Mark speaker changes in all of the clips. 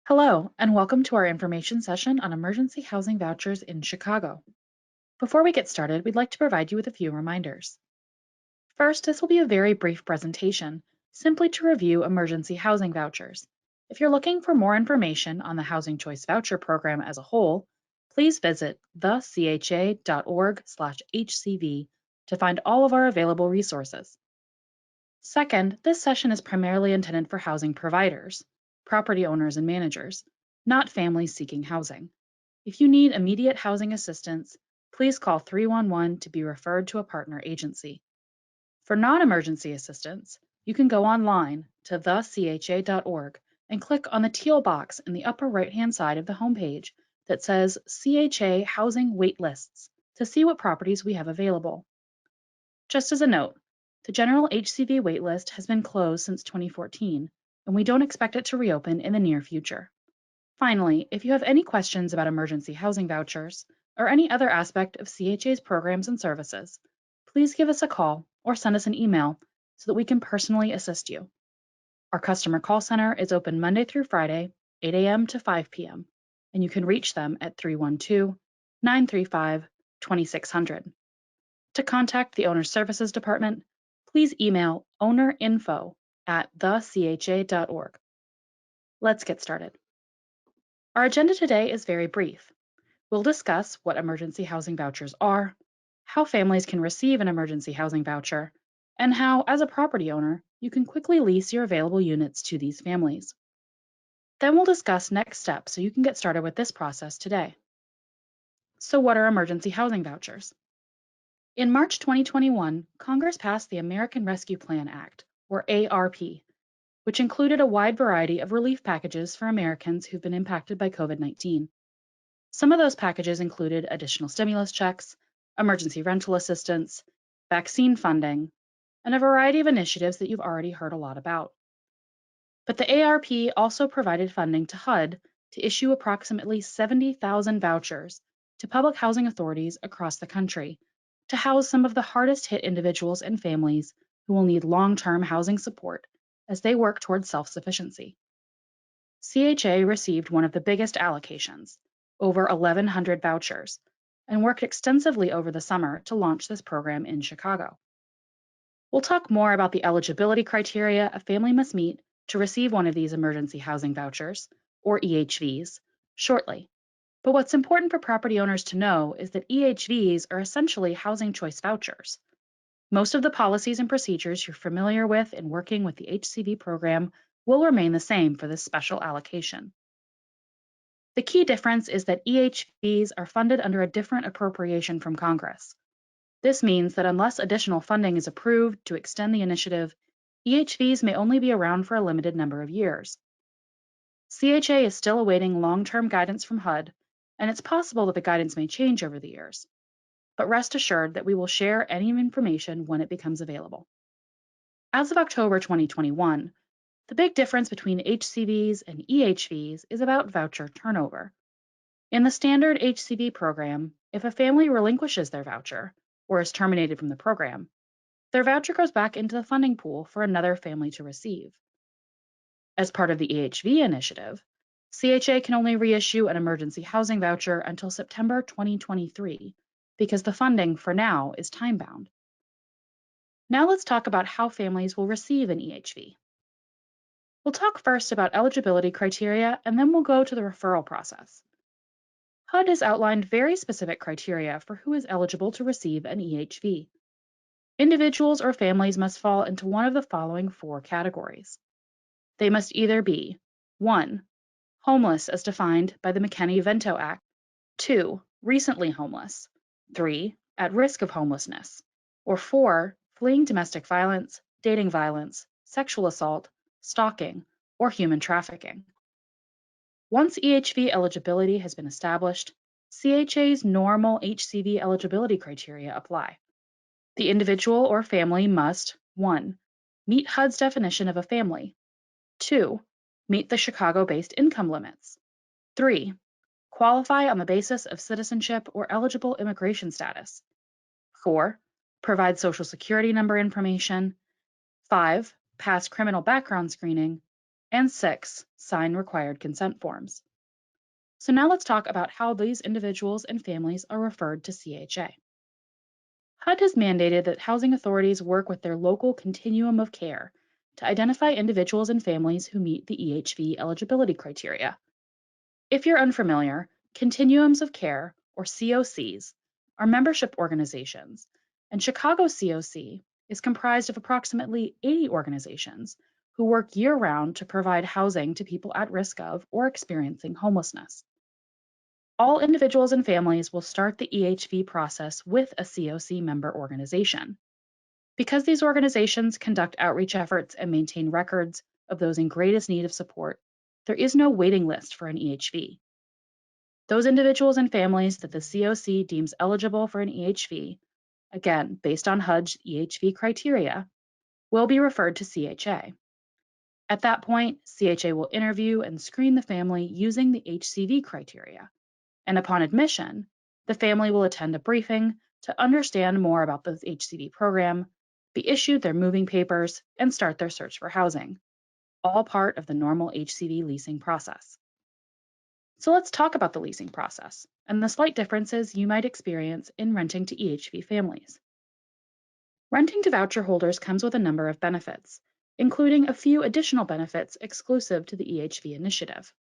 Speaker 1: Hello, and welcome to our information session on emergency housing vouchers in Chicago. Before we get started, we'd like to provide you with a few reminders. First, this will be a very brief presentation, simply to review emergency housing vouchers. If you're looking for more information on the Housing Choice Voucher program as a whole, please visit thecha.org/HCV to find all of our available resources. Second, this session is primarily intended for housing providers, property owners and managers, not families seeking housing. If you need immediate housing assistance, please call 311 to be referred to a partner agency. For non-emergency assistance, you can go online to thecha.org and click on the teal box in the upper right-hand side of the homepage that says CHA Housing Wait Lists to see what properties we have available. Just as a note, the general HCV waitlist has been closed since 2014, and we don't expect it to reopen in the near future. Finally, if you have any questions about emergency housing vouchers or any other aspect of CHA's programs and services, please give us a call or send us an email so that we can personally assist you. Our customer call center is open Monday through Friday, 8 a.m. to 5 p.m., and you can reach them at 312-935-2600. To contact the Owner Services Department, please email ownerinfo@thecha.org. Let's get started. Our agenda today is very brief. We'll discuss what emergency housing vouchers are, how families can receive an emergency housing voucher, and how, as a property owner, you can quickly lease your available units to these families. Then we'll discuss next steps so you can get started with this process today. So what are emergency housing vouchers? In March 2021, Congress passed the American Rescue Plan Act, or ARP, which included a wide variety of relief packages for Americans who've been impacted by COVID-19. Some of those packages included additional stimulus checks, emergency rental assistance, vaccine funding, and a variety of initiatives that you've already heard a lot about. But the ARP also provided funding to HUD to issue approximately 70,000 vouchers to public housing authorities across the country to house some of the hardest hit individuals and families who will need long-term housing support as they work towards self-sufficiency. CHA received one of the biggest allocations, over 1,100 vouchers, and worked extensively over the summer to launch this program in Chicago. We'll talk more about the eligibility criteria a family must meet to receive one of these emergency housing vouchers, or EHVs, shortly. But what's important for property owners to know is that EHVs are essentially housing choice vouchers. Most of the policies and procedures you're familiar with in working with the HCV program will remain the same for this special allocation. The key difference is that EHVs are funded under a different appropriation from Congress. This means that unless additional funding is approved to extend the initiative, EHVs may only be around for a limited number of years. CHA is still awaiting long-term guidance from HUD, and it's possible that the guidance may change over the years. But rest assured that we will share any information when it becomes available. As of October 2021, the big difference between HCVs and EHVs is about voucher turnover. In the standard HCV program, if a family relinquishes their voucher or is terminated from the program, their voucher goes back into the funding pool for another family to receive. As part of the EHV initiative, CHA can only reissue an emergency housing voucher until September 2023 because the funding for now is time-bound. Now let's talk about how families will receive an EHV. We'll talk first about eligibility criteria, and then we'll go to the referral process. HUD has outlined very specific criteria for who is eligible to receive an EHV. Individuals or families must fall into one of the following 4 categories. They must either be 1. Homeless as defined by the McKinney-Vento Act, 2. Recently homeless, 3. At risk of homelessness, or 4. Fleeing domestic violence, dating violence, sexual assault, stalking, or human trafficking. Once EHV eligibility has been established, CHA's normal HCV eligibility criteria apply. The individual or family must 1. Meet HUD's definition of a family, 2. Meet the Chicago-based income limits, 3. Qualify on the basis of citizenship or eligible immigration status, 4. Provide Social Security number information, 5. Pass criminal background screening, and 6, sign required consent forms. So now let's talk about how these individuals and families are referred to CHA. HUD has mandated that housing authorities work with their local continuum of care to identify individuals and families who meet the EHV eligibility criteria. If you're unfamiliar, continuums of care, or COCs, are membership organizations, and Chicago COC is comprised of approximately 80 organizations who work year-round to provide housing to people at risk of or experiencing homelessness. All individuals and families will start the EHV process with a COC member organization. Because these organizations conduct outreach efforts and maintain records of those in greatest need of support, there is no waiting list for an EHV. Those individuals and families that the COC deems eligible for an EHV, again, based on HUD's EHV criteria, will be referred to CHA. At that point, CHA will interview and screen the family using the HCV criteria, and upon admission, the family will attend a briefing to understand more about the HCV program, be issued their moving papers, and start their search for housing, all part of the normal HCV leasing process. So let's talk about the leasing process and the slight differences you might experience in renting to EHV families. Renting to voucher holders comes with a number of benefits, including a few additional benefits exclusive to the EHV initiative.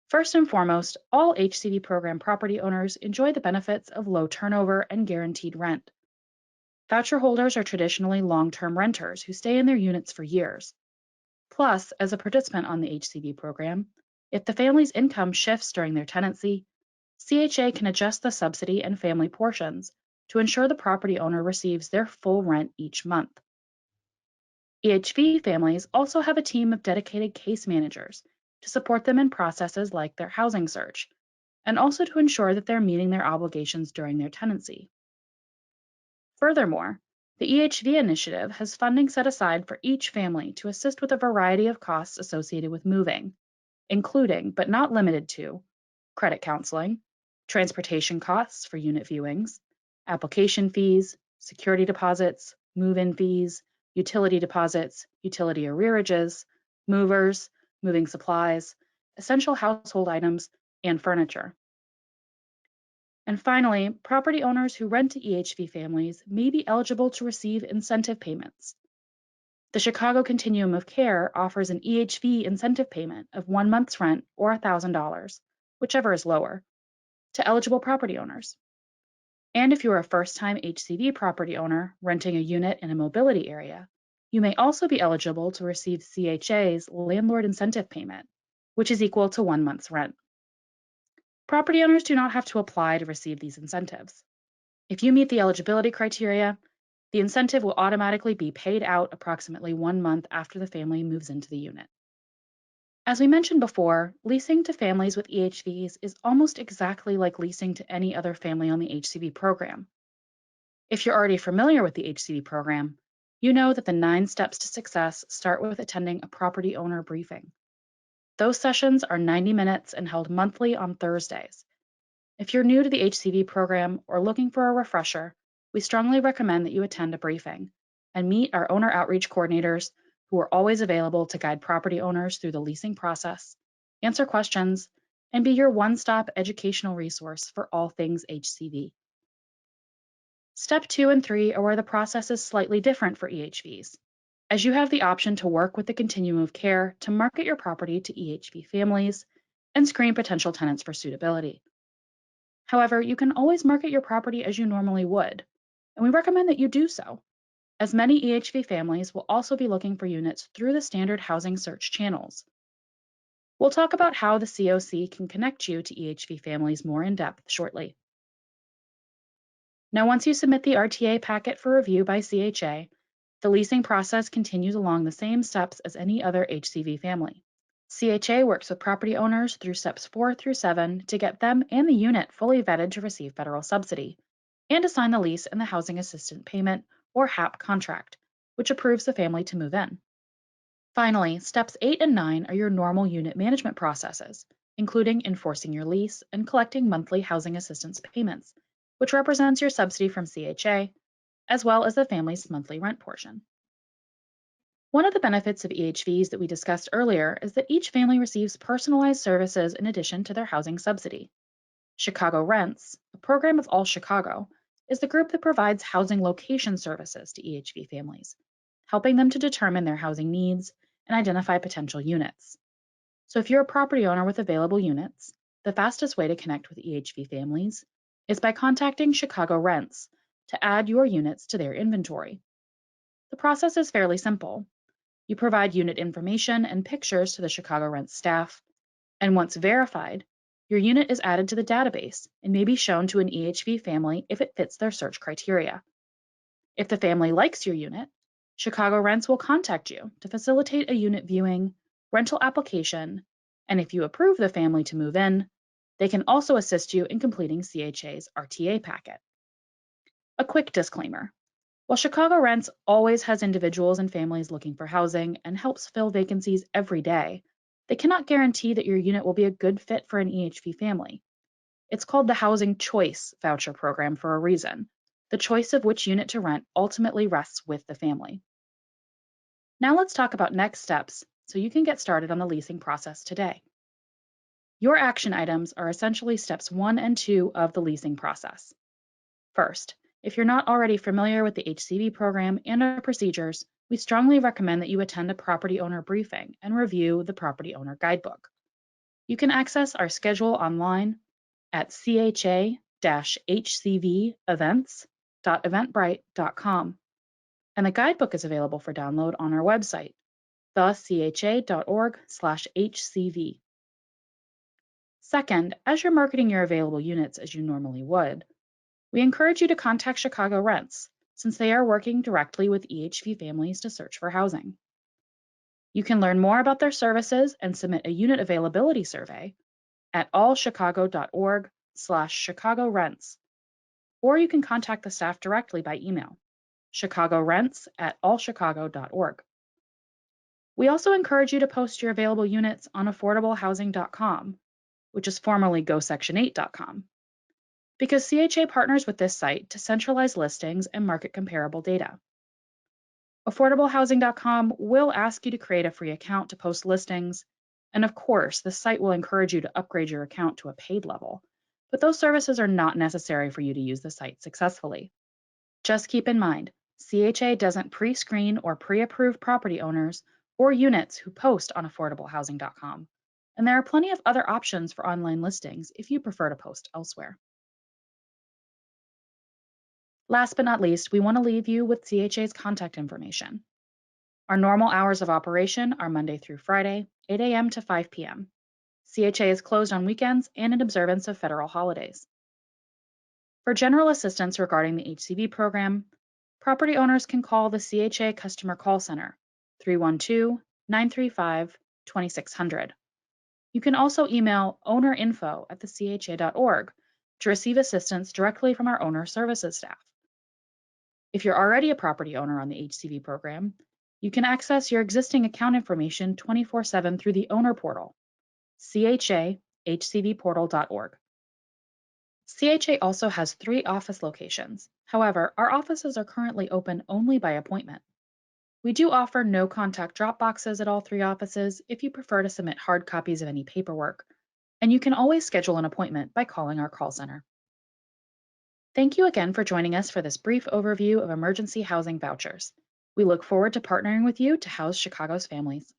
Speaker 1: First and foremost, all HCV program property owners enjoy the benefits of low turnover and guaranteed rent. Voucher holders are traditionally long-term renters who stay in their units for years. Plus, as a participant on the HCV program, if the family's income shifts during their tenancy, CHA can adjust the subsidy and family portions to ensure the property owner receives their full rent each month. EHV families also have a team of dedicated case managers to support them in processes like their housing search, and also to ensure that they're meeting their obligations during their tenancy. Furthermore, the EHV initiative has funding set aside for each family to assist with a variety of costs associated with moving, including, but not limited to, credit counseling, transportation costs for unit viewings, application fees, security deposits, move-in fees, utility deposits, utility arrearages, movers, moving supplies, essential household items, and furniture. And finally, property owners who rent to EHV families may be eligible to receive incentive payments. The Chicago Continuum of Care offers an EHV incentive payment of 1 month's rent or $1,000, whichever is lower, to eligible property owners. And if you're a first-time HCV property owner renting a unit in a mobility area, you may also be eligible to receive CHA's landlord incentive payment, which is equal to 1 month's rent. Property owners do not have to apply to receive these incentives. If you meet the eligibility criteria, the incentive will automatically be paid out approximately 1 month after the family moves into the unit. As we mentioned before, leasing to families with EHVs is almost exactly like leasing to any other family on the HCV program. If you're already familiar with the HCV program, you know that the 9 steps to success start with attending a property owner briefing. Those sessions are 90 minutes and held monthly on Thursdays. If you're new to the HCV program or looking for a refresher, we strongly recommend that you attend a briefing and meet our owner outreach coordinators who are always available to guide property owners through the leasing process, answer questions, and be your one-stop educational resource for all things HCV. Step 2 and 3 are where the process is slightly different for EHVs, as you have the option to work with the Continuum of Care to market your property to EHV families and screen potential tenants for suitability. However, you can always market your property as you normally would, and we recommend that you do so, as many EHV families will also be looking for units through the standard housing search channels. We'll talk about how the COC can connect you to EHV families more in depth shortly. Now, once you submit the RTA packet for review by CHA, the leasing process continues along the same steps as any other HCV family. CHA works with property owners through steps 4 through 7 to get them and the unit fully vetted to receive federal subsidy, and to sign the lease and the Housing Assistance Payment, or HAP contract, which approves the family to move in. Finally, steps 8 and 9 are your normal unit management processes, including enforcing your lease and collecting monthly housing assistance payments, which represents your subsidy from CHA, as well as the family's monthly rent portion. One of the benefits of EHVs that we discussed earlier is that each family receives personalized services in addition to their housing subsidy. Chicago Rents, a program of All Chicago, is the group that provides housing location services to EHV families, helping them to determine their housing needs and identify potential units. So if you're a property owner with available units, the fastest way to connect with EHV families is by contacting Chicago Rents to add your units to their inventory. The process is fairly simple. You provide unit information and pictures to the Chicago Rents staff, and once verified, your unit is added to the database and may be shown to an EHV family if it fits their search criteria. If the family likes your unit, Chicago Rents will contact you to facilitate a unit viewing, rental application, and if you approve the family to move in, they can also assist you in completing CHA's RTA packet. A quick disclaimer. While Chicago Rents always has individuals and families looking for housing and helps fill vacancies every day, they cannot guarantee that your unit will be a good fit for an EHV family. It's called the Housing Choice Voucher program for a reason. The choice of which unit to rent ultimately rests with the family. Now let's talk about next steps so you can get started on the leasing process today. Your action items are essentially steps 1 and 2 of the leasing process. First, if you're not already familiar with the HCV program and our procedures, we strongly recommend that you attend a property owner briefing and review the property owner guidebook. You can access our schedule online at cha-hcvevents.eventbrite.com, and the guidebook is available for download on our website, thecha.org/hcv. Second, as you're marketing your available units as you normally would, we encourage you to contact Chicago Rents, since they are working directly with EHV families to search for housing. You can learn more about their services and submit a unit availability survey at allchicago.org/Chicago Rents, or you can contact the staff directly by email, chicagorents@allchicago.org. We also encourage you to post your available units on affordablehousing.com, which is formerly gosection8.com, because CHA partners with this site to centralize listings and market comparable data. Affordablehousing.com will ask you to create a free account to post listings, and of course, the site will encourage you to upgrade your account to a paid level, but those services are not necessary for you to use the site successfully. Just keep in mind, CHA doesn't pre-screen or pre-approve property owners or units who post on affordablehousing.com, and there are plenty of other options for online listings if you prefer to post elsewhere. Last but not least, we want to leave you with CHA's contact information. Our normal hours of operation are Monday through Friday, 8 a.m. to 5 p.m. CHA is closed on weekends and in observance of federal holidays. For general assistance regarding the HCV program, property owners can call the CHA Customer Call Center, 312-935-2600. You can also email ownerinfo@thecha.org to receive assistance directly from our owner services staff. If you're already a property owner on the HCV program, you can access your existing account information 24/7 through the owner portal, chahcvportal.org. CHA also has 3 office locations. However, our offices are currently open only by appointment. We do offer no-contact drop boxes at all 3 offices if you prefer to submit hard copies of any paperwork, and you can always schedule an appointment by calling our call center. Thank you again for joining us for this brief overview of emergency housing vouchers. We look forward to partnering with you to house Chicago's families.